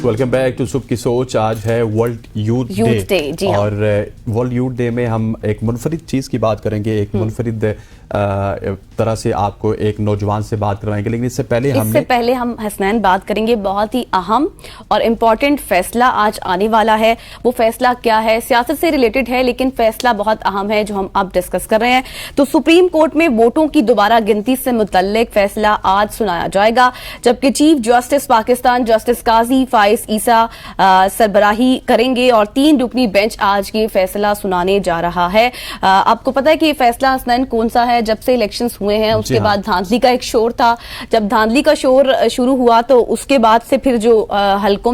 Welcome back to صبح کی سوچ. آج ہے ورلڈ یوتھ ڈے اور ورلڈ یوتھ ڈے میں ہم ایک منفرد چیز کی بات کریں گے, ایک منفرد طرح سے آپ کو ایک نوجوان سے بات کروائیں گے. لیکن اس سے پہلے ہم حسنین بات کریں گے, بہت ہی اہم اور امپورٹنٹ فیصلہ آج آنے والا ہے. وہ فیصلہ کیا ہے؟ سیاست سے ریلیٹڈ ہے لیکن فیصلہ بہت اہم ہے جو ہم اب ڈسکس کر رہے ہیں. تو سپریم کورٹ میں ووٹوں کی دوبارہ گنتی سے متعلق فیصلہ آج سنایا جائے گا, جبکہ چیف جسٹس پاکستان جسٹس قاضی فائز عیسیٰ سربراہی کریں گے اور 3 رکنی بینچ آج یہ فیصلہ سنانے جا رہا ہے. آپ کو پتا ہے کہ یہ فیصلہ حسنین کون سا ہے؟ جب سے الیکشنز ہوئے ہیں اس کے بعد دھاندلی کا ایک شور تھا. جب دھاندلی کا شور شروع ہوا تو اس کے بعد سے پھر جو حلقوں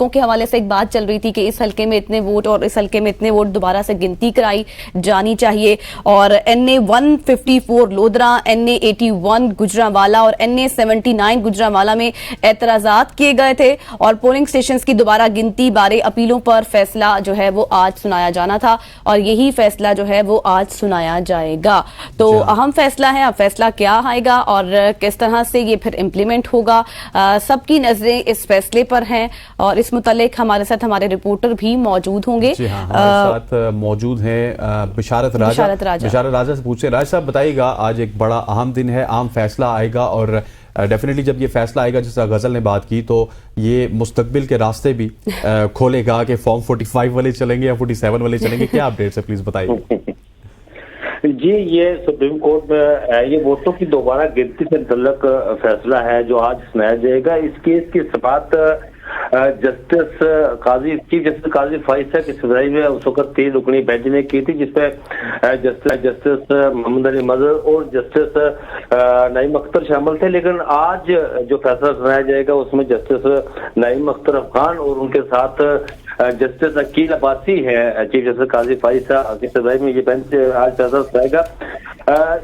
کے حوالے سے ایک بات چل رہی تھی کہ اس حلقے میں اتنے ووٹ اور اس حلقے میں اتنے ووٹ دوبارہ سے گنتی کرائی جانی چاہیے. اور NA 154 لودرا, NA 81 گجرانوالہ اور NA 79 گجرانوالہ میں اعتراضات کیے گئے تھے اور پولنگ سٹیشنز کی دوبارہ گنتی بارے اپیلوں پر فیصلہ جو ہے وہ آج سنایا جانا تھا اور یہی فیصلہ جو ہے وہ آج سنایا جائے گا. تو اہم فیصلہ ہے. اب فیصلہ کیا آئے گا اور کس طرح سے یہ پھر امپلیمنٹ ہوگا, سب کی نظریں اس فیصلے پر ہیں اور اس متعلق ہمارے ساتھ ہمارے رپورٹر بھی موجود ہوں گے. ہمارے ساتھ موجود ہیں بشارت راجہ سے پوچھیں. راج صاحب بتائیے گا, آج ایک بڑا اہم دن ہے, اہم فیصلہ آئے گا اور ڈیفینیٹلی جب یہ فیصلہ آئے گا, جس طرح غزل نے بات کی, تو یہ مستقبل کے راستے بھی کھولے گا کہ فارم 45 والے چلیں گے یا 47 والے چلیں گے. کیا اپڈیٹس ہے پلیز بتائیے. جی, یہ سپریم کورٹ میں یہ ووٹوں کی دوبارہ گنتی سے متعلق فیصلہ ہے جو آج سنایا جائے گا. اس کیس کی سماعت چیف جسٹس قاضی فائز کی صدرائی میں اس وقت 3 رکنی بینچ نے کی تھی, جس پہ جسٹس محمد علی مظہر اور جسٹس نعیم اختر شامل تھے. لیکن آج جو فیصلہ سنایا جائے گا اس میں جسٹس نعیم اختر افغان اور ان کے ساتھ جسٹس عقیل عباسی ہے. چیف جسٹس قاضی فائز کی صدرائی میں یہ بینچ آج فیصلہ سنائے گا.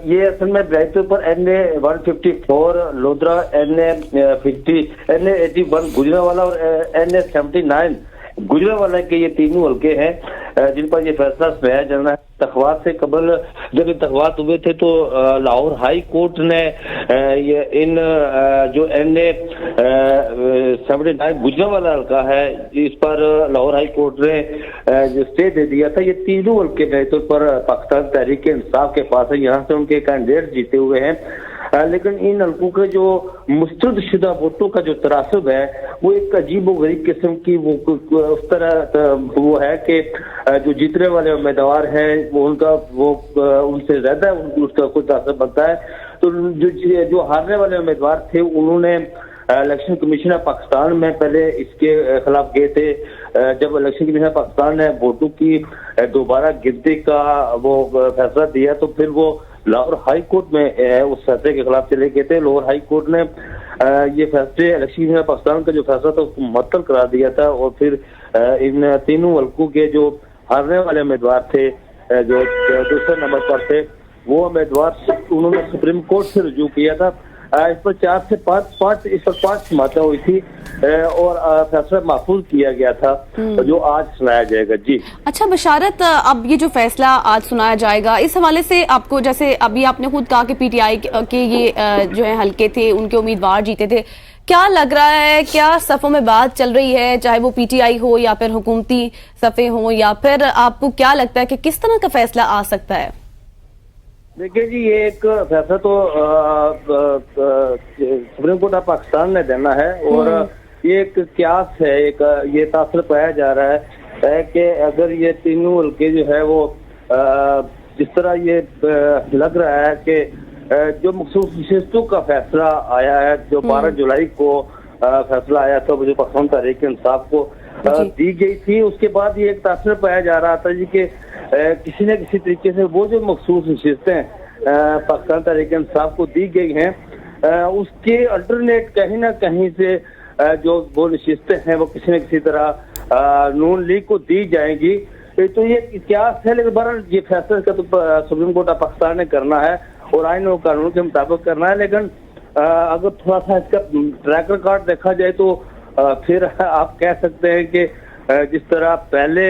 یہ اصل میں بریک پر NA 154 لودرا, NA 81 گجرانوالہ اور NA 79 گجرانوالہ کے یہ تینوں حلقے ہیں جن پر یہ فیصلہ سنایا جانا ہے. انتخابات سے قبل جب انتخابات ہوئے تھے تو لاہور ہائی کورٹ نے ان جو NA 79 گجرانوالہ حلقہ ہے اس پر لاہور ہائی کورٹ نے جو اسٹے دے دیا تھا. یہ تینوں حلقے بیٹھ پر پاکستان تحریک انصاف کے پاس ہے, یہاں سے ان کے کینڈیڈیٹ جیتے ہوئے ہیں. لیکن ان حلقوں کے جو مسترد شدہ ووٹوں کا جو تناسب ہے وہ ایک عجیب و غریب قسم کی اس طرح وہ ہے کہ جو جیتنے والے امیدوار ہیں وہ ان سے زیادہ اس کا کوئی تناسب بنتا ہے. تو جو ہارنے والے امیدوار تھے انہوں نے الیکشن کمیشن آف پاکستان میں پہلے اس کے خلاف گئے تھے. جب الیکشن کمیشن آف پاکستان نے ووٹوں کی دوبارہ گنتی کا وہ فیصلہ دیا تو پھر وہ لاہور ہائی کورٹ میں اس فیصلے کے خلاف چلے گئے تھے. لاہور ہائی کورٹ نے یہ فیصلے الیکشن کمیشن آف پاکستان کا جو فیصلہ تھا اس کو معطل قرار دیا تھا اور پھر ان تینوں حلقوں کے جو ہارنے والے امیدوار تھے جو دوسرے نمبر پر تھے وہ امیدوار انہوں نے سپریم کورٹ سے رجوع کیا تھا. اس پر 4 سے 5 سماعتیں ہوئی تھی اور فیصلہ محفوظ کیا گیا تھا جو آج سنایا جائے گا. جی اچھا بشارت, اب یہ جو فیصلہ آج سنایا جائے گا اس حوالے سے آپ کو, جیسے ابھی آپ نے خود کہا کہ PTI کے یہ جو ہے حلقے تھے ان کے امیدوار جیتے تھے, کیا لگ رہا ہے, کیا صفوں میں بات چل رہی ہے, چاہے وہ PTI ہو یا پھر حکومتی صفے ہوں, یا پھر آپ کو کیا لگتا ہے کہ کس طرح کا فیصلہ آ سکتا ہے؟ دیکھیے جی, یہ ایک فیصلہ تو سپریم کورٹ آف پاکستان نے دینا ہے اور یہ ایک قیاس ہے, ایک یہ تاثر پایا جا رہا ہے کہ اگر یہ تینوں حلقے جو ہے وہ جس طرح یہ لگ رہا ہے کہ جو مخصوص نشستوں کا فیصلہ آیا ہے جو 12 جولائی کو فیصلہ آیا تھا جو پاکستان تحریک انصاف کو دی گئی تھی, اس کے بعد یہ ایک تاثر پایا جا رہا تھا جی کہ کسی نہ کسی طریقے سے وہ جو مخصوص نشستیں پاکستان تحریک انصاف کو دی گئی ہیں اس کے الٹرنیٹ کہیں نہ کہیں سے جو وہ نشستیں ہیں وہ کسی نہ کسی طرح نون لیگ کو دی جائیں گی. تو یہ قیاس ہے, لیکن بہرحال یہ فیصلہ کا تو سپریم کورٹ آف پاکستان نے کرنا ہے اور آئین و قانون کے مطابق کرنا ہے. لیکن اگر تھوڑا سا اس کا ٹریک ریکارڈ دیکھا جائے تو پھر آپ کہہ سکتے ہیں کہ جس طرح پہلے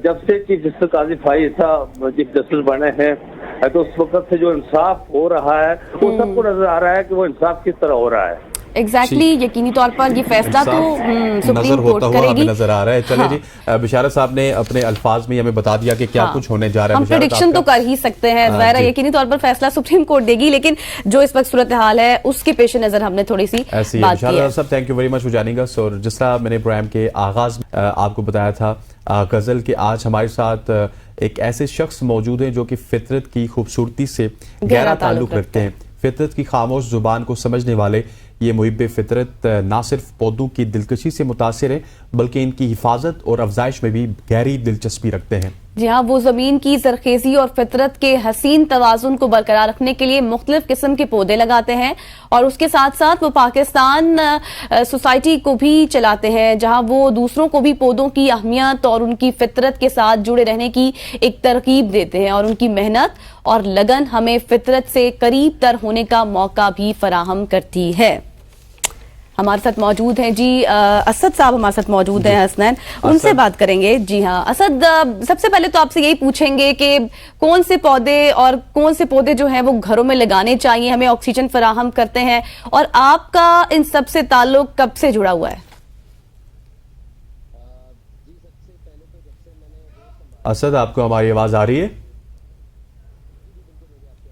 جب سے چیف جسٹس قاضی فائز صاحب چیف جسٹس بنے ہیں تو اس وقت سے جو انصاف ہو رہا ہے وہ سب کو نظر آ رہا ہے کہ وہ انصاف کس طرح ہو رہا ہے. ایگزیکٹلی یقینی طور پر یہ فیصلہ تو سپریم کورٹ کرے گی. نظر آ رہا ہے. چلے جی بشارت صاحب نے اپنے الفاظ میں ہمیں بتا دیا کہ کیا کچھ ہونے جا رہا ہے. ہم پریڈکشن تو کر ہی سکتے ہیں, ظاہر ہے یقینی طور پر فیصلہ سپریم کورٹ دے گی, لیکن جو اس وقت صورتحال ہے اس کے پیش نظر ہم نے تھوڑی سی بات کی ہے. صاحب thank you very much for joining us. اور جس طرح میں نے پروگرام کے آغاز میں آپ کو بتایا تھا غزل کہ آج ہمارے ساتھ ایک ایسے شخص موجود ہیں جو کہ فطرت کی خوبصورتی سے گہرا تعلق رکھتے ہیں. فطرت کی خاموش زبان کو سمجھنے والے یہ محب فطرت نہ صرف پودوں کی دلکشی سے متاثر ہیں بلکہ ان کی حفاظت اور افزائش میں بھی گہری دلچسپی رکھتے ہیں. جی ہاں, وہ زمین کی زرخیزی اور فطرت کے حسین توازن کو برقرار رکھنے کے لیے مختلف قسم کے پودے لگاتے ہیں, اور اس کے ساتھ ساتھ وہ پاکستان سوسائٹی کو بھی چلاتے ہیں جہاں وہ دوسروں کو بھی پودوں کی اہمیت اور ان کی فطرت کے ساتھ جڑے رہنے کی ایک ترغیب دیتے ہیں, اور ان کی محنت اور لگن ہمیں فطرت سے قریب تر ہونے کا موقع بھی فراہم کرتی ہے. ہمارے ساتھ موجود ہیں جی اسد صاحب, ہمارے ساتھ موجود ہیں حسنین, ان سے بات کریں گے. جی ہاں اسد, سب سے پہلے تو آپ سے یہی پوچھیں گے کہ کون سے پودے جو ہیں وہ گھروں میں لگانے چاہیے, ہمیں آکسیجن فراہم کرتے ہیں, اور آپ کا ان سب سے تعلق کب سے جڑا ہوا ہے؟ اسد, آپ کو ہماری آواز آ رہی ہے؟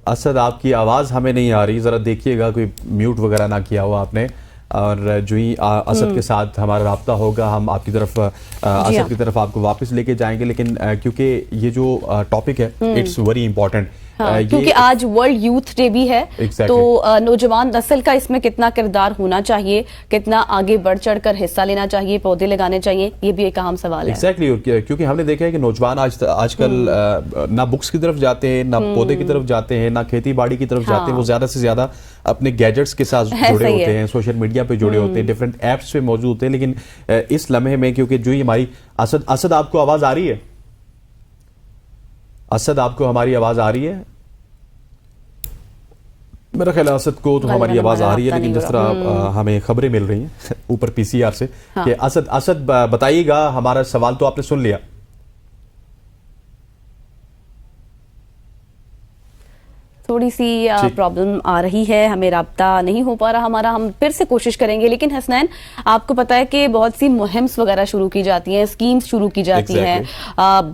اسد آپ کی آواز ہمیں نہیں آ رہی, ذرا دیکھیے گا کوئی میوٹ وغیرہ نہ کیا ہوا آپ نے. اور جو ہی اسد کے ساتھ ہمارا رابطہ ہوگا ہم آپ کی طرف اسد کی طرف آپ کو واپس لے کے جائیں گے. لیکن کیونکہ یہ جو ٹاپک ہے اٹس ویری امپورٹنٹ, کیونکہ آج ورلڈ یوتھ ڈے بھی ہے, تو نوجوان نسل کا اس میں کتنا کردار ہونا چاہیے, کتنا آگے بڑھ چڑھ کر حصہ لینا چاہیے, پودے لگانے چاہیے, یہ بھی ایک اہم سوال ہے. ایگزیکٹلی, کیونکہ ہم نے دیکھا ہے کہ نوجوان آج کل نہ بکس کی طرف جاتے ہیں, نہ پودے کی طرف جاتے ہیں, نہ کھیتی باڑی کی طرف جاتے ہیں. وہ زیادہ سے زیادہ اپنے گیجٹس کے ساتھ جڑے ہوتے ہیں, سوشل میڈیا پہ جڑے ہوتے ہیں, ڈفرینٹ ایپس پہ موجود ہوتے ہیں. لیکن اس لمحے میں کیونکہ جو ہی ہماری اسد آپ کو آواز آ رہی ہے؟ اسد آپ کو ہماری آواز آ رہی ہے؟ میرا خیال اسد کو تو ہماری آواز آ رہی ہے, لیکن جس طرح ہمیں خبریں مل رہی ہیں اوپر پی سی آر سے کہ اسد بتائیے گا, ہمارا سوال تو آپ نے سن لیا. تھوڑی سی پرابلم آ رہی ہے, ہمیں رابطہ نہیں ہو پا رہا ہمارا, ہم پھر سے کوشش کریں گے. لیکن حسنین, آپ کو پتا ہے کہ بہت سی مہمس وغیرہ شروع کی جاتی ہیں, اسکیمز شروع کی جاتی ہیں,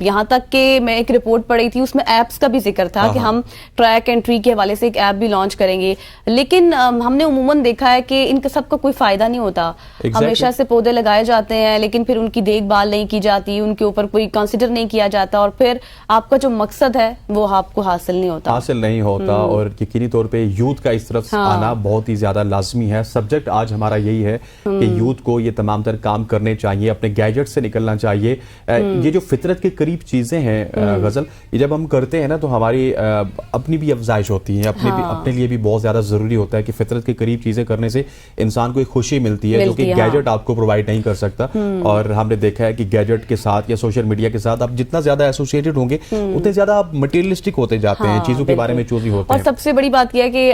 یہاں تک کہ میں ایک رپورٹ پڑھی تھی, اس میں ایپس کا بھی ذکر تھا کہ ہم ٹریک اینڈ ٹری کے حوالے سے ایک ایپ بھی لانچ کریں گے. لیکن ہم نے عموماً دیکھا ہے کہ ان کا سب کا کوئی فائدہ نہیں ہوتا. ہمیشہ سے پودے لگائے جاتے ہیں لیکن پھر ان کی دیکھ بھال نہیں کی جاتی, ان کے اوپر کوئی کنسیڈر نہیں کیا جاتا, اور پھر آپ کا جو مقصد ہے وہ آپ کو حاصل نہیں ہوتا. اور یقینی طور پہ یوتھ کا اس طرف آنا بہت ہی زیادہ لازمی ہے. سبجیکٹ آج ہمارا یہی ہے کہ یوتھ کو یہ تمام تر کام کرنے چاہیے, اپنے گیجٹ سے نکلنا چاہیے. یہ جو فطرت کے قریب چیزیں ہیں غزل, یہ جب ہم کرتے ہیں نا تو ہماری اپنی بھی افزائش ہوتی ہے, اپنے لیے بھی بہت زیادہ ضروری ہوتا ہے کہ فطرت کے قریب چیزیں کرنے سے انسان کو ایک خوشی ملتی ہے جو کہ گیجٹ آپ کو پرووائڈ نہیں کر سکتا. اور ہم نے دیکھا ہے کہ گیجٹ کے ساتھ یا سوشل میڈیا کے ساتھ آپ جتنا زیادہ ایسوسیٹڈ ہوں گے اتنے زیادہ آپ مٹیریلسٹک ہوتے جاتے ہیں, چیزوں کے بارے میں چوزی ہوتے ہیں. سب سے بڑی بات یہ ہے کہ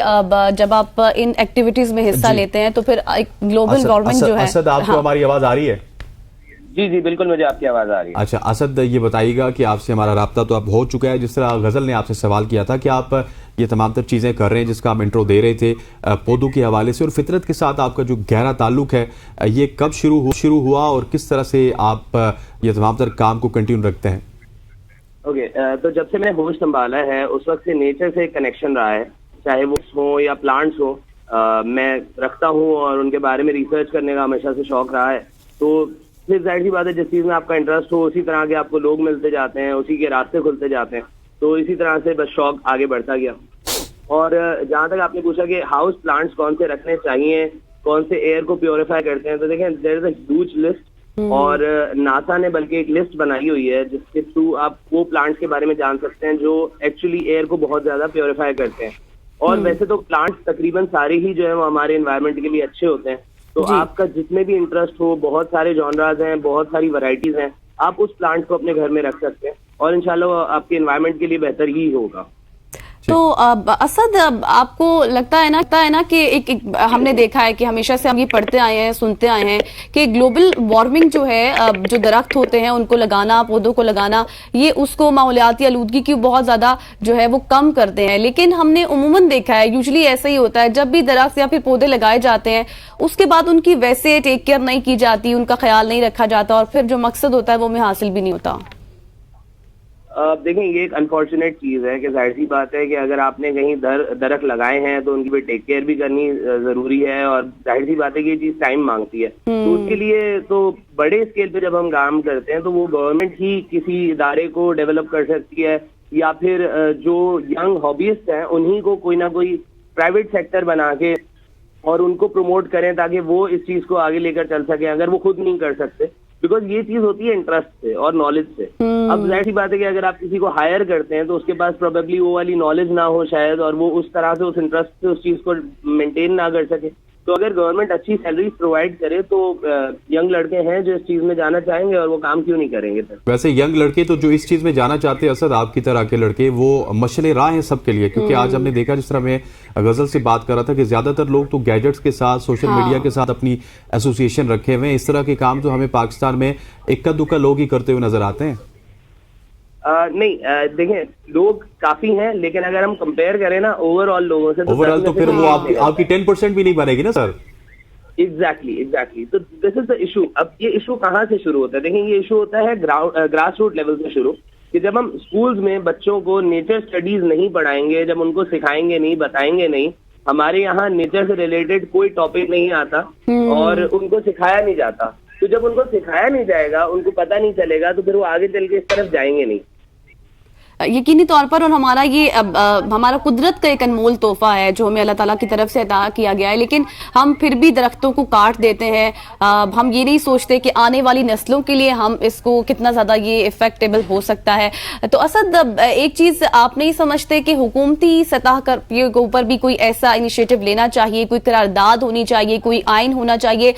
جب آپ ان ایکٹیویٹیز میں حصہ لیتے ہیں تو پھر ایک گلوبل وارمنگ جو ہے. اسد, آپ کو ہماری آواز آ رہی ہے؟ جی بالکل, مجھے آپ کی آواز آ رہی ہے. اچھا اسد, یہ بتائیے گا کہ آپ سے ہمارا رابطہ تو اب ہو چکا ہے. جس طرح غزل نے آپ سے سوال کیا تھا کہ آپ یہ تمام تر چیزیں کر رہے ہیں جس کا ہم انٹرو دے رہے تھے پودوں کے حوالے سے, اور فطرت کے ساتھ آپ کا جو گہرا تعلق ہے یہ کب شروع ہوا اور کس طرح سے آپ یہ تمام تر کام کو کنٹینیو رکھتے ہیں؟ اوکے, تو جب سے میں نے ہوش سنبھالا ہے اس وقت سے نیچر سے کنیکشن رہا ہے, چاہے وہ ہوں یا پلانٹس ہوں, میں رکھتا ہوں اور ان کے بارے میں ریسرچ کرنے کا ہمیشہ سے شوق رہا ہے. تو پھر ظاہر سی بات ہے جس چیز میں آپ کا انٹرسٹ ہو اسی طرح کے آپ کو لوگ ملتے جاتے ہیں, اسی کے راستے کھلتے جاتے ہیں, تو اسی طرح سے بس شوق آگے بڑھتا گیا. اور جہاں تک آپ نے پوچھا کہ ہاؤس پلانٹس کون سے رکھنے چاہیے, کون سے ایئر کو پیوریفائی کرتے ہیں, تو دیکھیں دیر از اے ہیوج لسٹ, اور ناسا نے بلکہ ایک لسٹ بنائی ہوئی ہے جس کے تھرو آپ وہ پلانٹس کے بارے میں جان سکتے ہیں جو ایکچولی ایئر کو بہت زیادہ پیوریفائی کرتے ہیں. اور ویسے تو پلانٹس تقریباً سارے ہی جو ہے وہ ہمارے انوائرمنٹ کے لیے اچھے ہوتے ہیں, تو آپ کا جس میں بھی انٹرسٹ ہو, بہت سارے جانراز ہیں, بہت ساری ورائٹیز ہیں, آپ اس پلانٹ کو اپنے گھر میں رکھ سکتے ہیں اور انشاءاللہ وہ آپ کے انوائرمنٹ کے لیے بہتر ہی ہوگا. تو اسد آپ کو لگتا ہے نا کہ ایک ہم نے دیکھا ہے کہ ہمیشہ سے ہم یہ پڑھتے آئے ہیں سنتے آئے ہیں کہ گلوبل وارمنگ جو ہے جو درخت ہوتے ہیں ان کو لگانا پودوں کو لگانا یہ اس کو ماحولیاتی آلودگی کی بہت زیادہ جو ہے وہ کم کرتے ہیں لیکن ہم نے عموماً دیکھا ہے یوزلی ایسا ہی ہوتا ہے جب بھی درخت یا پھر پودے لگائے جاتے ہیں اس کے بعد ان کی ویسے ٹیک کیئر نہیں کی جاتی ان کا خیال نہیں رکھا جاتا اور پھر جو مقصد ہوتا ہے وہ ہمیں حاصل بھی نہیں ہوتا. دیکھیں یہ ایک انفارچونیٹ چیز ہے کہ ظاہر سی بات ہے کہ اگر آپ نے کہیں درخت لگائے ہیں تو ان کی بھی ٹیک کیئر بھی کرنی ضروری ہے اور ظاہر سی بات ہے کہ یہ چیز ٹائم مانگتی ہے. تو اس کے لیے تو بڑے اسکیل پہ جب ہم کام کرتے ہیں تو وہ گورنمنٹ ہی کسی ادارے کو ڈیولپ کر سکتی ہے یا پھر جو ینگ ہابیسٹ ہیں انہی کو کوئی نہ کوئی پرائیویٹ سیکٹر بنا کے اور ان کو پروموٹ کریں تاکہ وہ اس چیز کو آگے لے کر چل سکیں اگر وہ خود نہیں کر سکتے بیکاز یہ چیز ہوتی ہے انٹرسٹ سے اور نالج سے. اب ظاہر سی بات ہے کہ اگر آپ کسی کو ہائر کرتے ہیں تو اس کے پاس پروبیبلی وہ والی نالج نہ ہو شاید اور وہ اس طرح سے اس انٹرسٹ سے اس چیز کو مینٹین نہ کر سکے. تو اگر گورنمنٹ اچھی سیلریز پرووائڈ کرے تو ینگ لڑکے ہیں جو اس چیز میں جانا چاہیں گے اور وہ کام کیوں نہیں کریں گے. ویسے ینگ لڑکے تو جو اس چیز میں جانا چاہتے ہیں اسد آپ کی طرح کے لڑکے وہ مشعل راہ ہیں سب کے لیے کیونکہ آج ہم نے دیکھا جس طرح میں غزل سے بات کر رہا تھا کہ زیادہ تر لوگ تو گیجٹس کے ساتھ سوشل میڈیا کے ساتھ اپنی ایسوسیشن رکھے ہوئے ہیں. اس طرح کے کام تو ہمیں پاکستان میں اکا دکا لوگ ہی کرتے ہوئے نظر آتے ہیں. نہیں دیکھیں لوگ کافی ہیں لیکن اگر ہم کمپیئر کریں نا اوور آل لوگوں سے اوور آل تو پھر وہ آپ کی 10% بھی نہیں بنے گی نا سر. ایگزیکٹلی تو دس از دا ایشو. اب یہ ایشو کہاں سے شروع ہوتا ہے؟ دیکھیں یہ ایشو ہوتا ہے گراس روٹ لیول سے شروع کہ جب ہم اسکولز میں بچوں کو نیچر اسٹڈیز نہیں پڑھائیں گے جب ان کو سکھائیں گے نہیں بتائیں گے نہیں ہمارے یہاں نیچر سے ریلیٹڈ کوئی ٹاپک نہیں آتا اور ان کو سکھایا نہیں جاتا تو جب ان کو سکھایا نہیں جائے گا ان کو پتہ نہیں چلے گا تو پھر وہ آگے چل کے اس طرف جائیں گے نہیں. یقینی طور پر اور ہمارا یہ ہمارا قدرت کا ایک انمول تحفہ ہے جو ہمیں اللہ تعالیٰ کی طرف سے عطا کیا گیا ہے لیکن ہم پھر بھی درختوں کو کاٹ دیتے ہیں. ہم یہ نہیں سوچتے کہ آنے والی نسلوں کے لیے ہم اس کو کتنا زیادہ یہ افیکٹیبل ہو سکتا ہے. تو اسد ایک چیز آپ نہیں سمجھتے کہ حکومتی سطح کے اوپر بھی کوئی ایسا انیشیٹو لینا چاہیے کوئی قرارداد ہونی چاہیے کوئی آئین ہونا چاہیے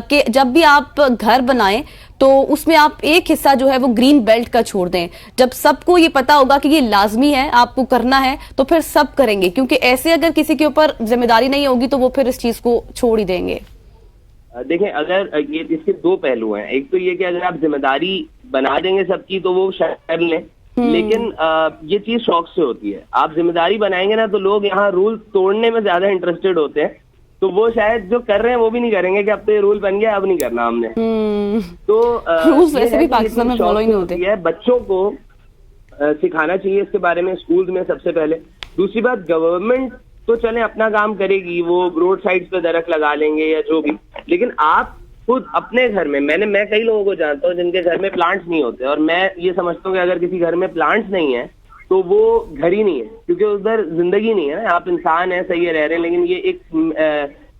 کہ جب بھی آپ گھر بنائیں تو اس میں آپ ایک حصہ جو ہے وہ گرین بیلٹ کا چھوڑ دیں. جب سب کو یہ پتا ہوگا کہ یہ لازمی ہے آپ کو کرنا ہے تو پھر سب کریں گے کیونکہ ایسے اگر کسی کے اوپر ذمہ داری نہیں ہوگی تو وہ پھر اس چیز کو چھوڑ ہی دیں گے. دیکھیں اگر یہ اس کے دو پہلو ہیں. ایک تو یہ کہ اگر آپ ذمہ داری بنا دیں گے سب کی تو وہ شاید کر لیں لیکن یہ چیز شوق سے ہوتی ہے. آپ ذمہ داری بنائیں گے نا تو لوگ یہاں رول توڑنے میں زیادہ انٹرسٹیڈ ہوتے ہیں تو وہ شاید جو کر رہے ہیں وہ بھی نہیں کریں گے کہ اب تو یہ رول بن گیا اب نہیں کرنا ہم نے. تو ویسے بھی پاکستان میں فالو ہی نہیں ہوتے. بچوں کو سکھانا چاہیے اس کے بارے میں اسکولز میں سب سے پہلے. دوسری بات گورنمنٹ تو چلیں اپنا کام کرے گی وہ روڈ سائڈ پہ درخت لگا لیں گے یا جو بھی لیکن آپ خود اپنے گھر میں میں کئی لوگوں کو جانتا ہوں جن کے گھر میں پلانٹس نہیں ہوتے اور میں یہ سمجھتا ہوں کہ اگر کسی گھر میں پلانٹس نہیں ہیں تو وہ گھر ہی نہیں ہے کیونکہ ادھر زندگی نہیں ہے. آپ انسان ہیں صحیح رہ رہے ہیں لیکن یہ ایک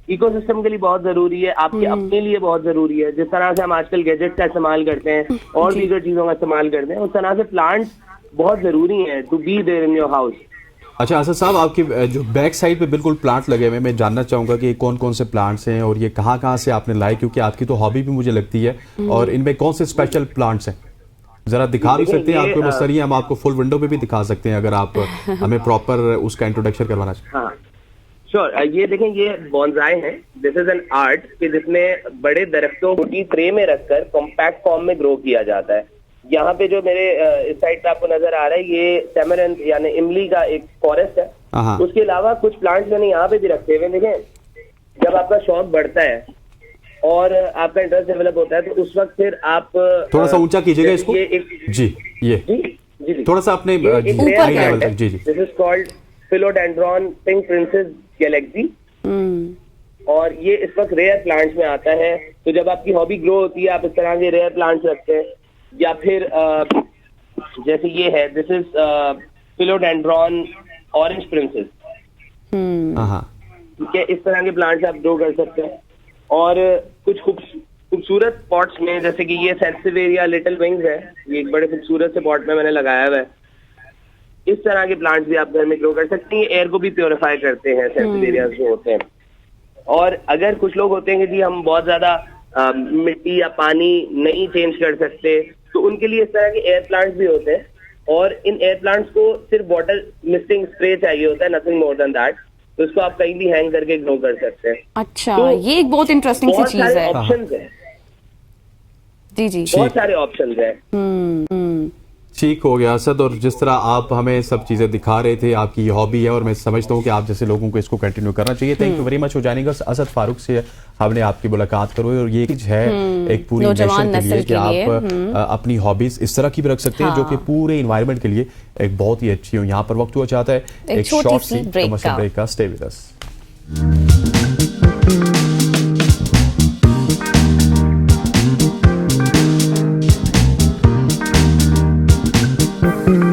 ایکو سسٹم کے لیے بہت ضروری ہے آپ کے اپنے لیے بہت ضروری ہے. جس طرح سے ہم آج کل گیجٹ کا استعمال کرتے ہیں اور دیگر چیزوں کا استعمال کرتے ہیں اس طرح سے پلانٹس بہت ضروری ہیں to be there in your house. اچھا اسد صاحب آپ کی جو بیک سائڈ پہ بالکل پلانٹ لگے ہوئے میں جاننا چاہوں گا کہ کون کون سے پلانٹس ہیں اور یہ کہاں سے آپ نے لائے کیونکہ آپ کی تو ہابی بھی مجھے لگتی ہے اور ان میں کون سے اسپیشل پلانٹس ہیں ذرا دکھا بھی سکتے ہیں. آپ کو مستری ہم آپ کو فل ونڈو پہ بھی دکھا سکتے ہیں اگر آپ ہمیں پراپر اس کا انٹروڈکشن کروانا چاہیں. ہاں شور. یہ دیکھیں یہ بونزائے ہیں. دس از این آرٹ کہ جس میں بڑے درختوں کو ٹرے میں رکھ کر کمپیکٹ فارم میں گرو کیا جاتا ہے. یہاں پہ جو میرے اس سائڈ پہ آپ کو نظر آ رہا ہے یہ ٹیمرنٹ یعنی املی کا ایک فارسٹ ہے. اس کے علاوہ کچھ پلانٹس میں نے یہاں پہ بھی رکھے ہوئے. دیکھیں جب آپ کا شوق بڑھتا ہے اور آپ کا انٹرسٹ ڈیولپ ہوتا ہے تو اس وقت پھر آپ تھوڑا سا اونچا کیجیے گا اس کو. جی یہ تھوڑا سا اپنے جی this is called philodendron pink princess galaxy اور یہ اس وقت ریئر پلانٹس میں آتا ہے. تو جب آپ کی ہابی گرو ہوتی ہے آپ اس طرح کے ریئر پلانٹس رکھتے ہیں یا پھر جیسے یہ ہے دس از فلوڈینڈرون اورنج پرنسس. ٹھیک ہے اس طرح کے پلانٹس آپ گرو کر سکتے ہیں. اور کچھ خوبصورت پاٹس میں جیسے کہ یہ سینسیویریا لٹل ونگز ہے یہ ایک بڑے خوبصورت سے پاٹ میں نے لگایا ہوا ہے. اس طرح کے پلانٹس بھی آپ گھر میں گرو کر سکتے ہیں. ایئر کو بھی پیوریفائی کرتے ہیں سینسیویریاز جو ہوتے ہیں. اور اگر کچھ لوگ ہوتے ہیں کہ جی ہم بہت زیادہ مٹی یا پانی نہیں چینج کر سکتے تو ان کے لیے اس طرح کے ایئر پلانٹس بھی ہوتے ہیں اور ان ایئر پلانٹس کو صرف واٹر مسٹنگ اسپرے چاہیے ہوتا ہے, نتھنگ مور دین دیٹ. تو اس کو آپ کہیں بھی ہینگ کر کے گرو کر سکتے ہیں. اچھا, یہ ایک بہت انٹرسٹنگ سی چیز ہے. آپشنز ہیں, جی جی, بہت سارے آپشنز ہیں. ٹھیک ہو گیا اسد, اور جس طرح آپ ہمیں سب چیزیں دکھا رہے تھے, آپ کی یہ ہابی ہے اور میں سمجھتا ہوں کہ آپ جیسے لوگوں کو اس کو کنٹینیو کرنا چاہیے. تھینک یو ویری مچ ہو جانے گا. اسد فاروق سے ہم نے آپ کی ملاقات کروئی, اور یہ ہے ایک پوری نیشن کے لیے کہ آپ اپنی ہابیز اس طرح کی بھی رکھ سکتے ہیں جو کہ پورے انوائرمنٹ کے لیے ایک بہت ہی اچھی ہو. یہاں پر وقت ہوا چاہتا ہے ایک شارٹ سی کمرشل بریک کا. Stay with us.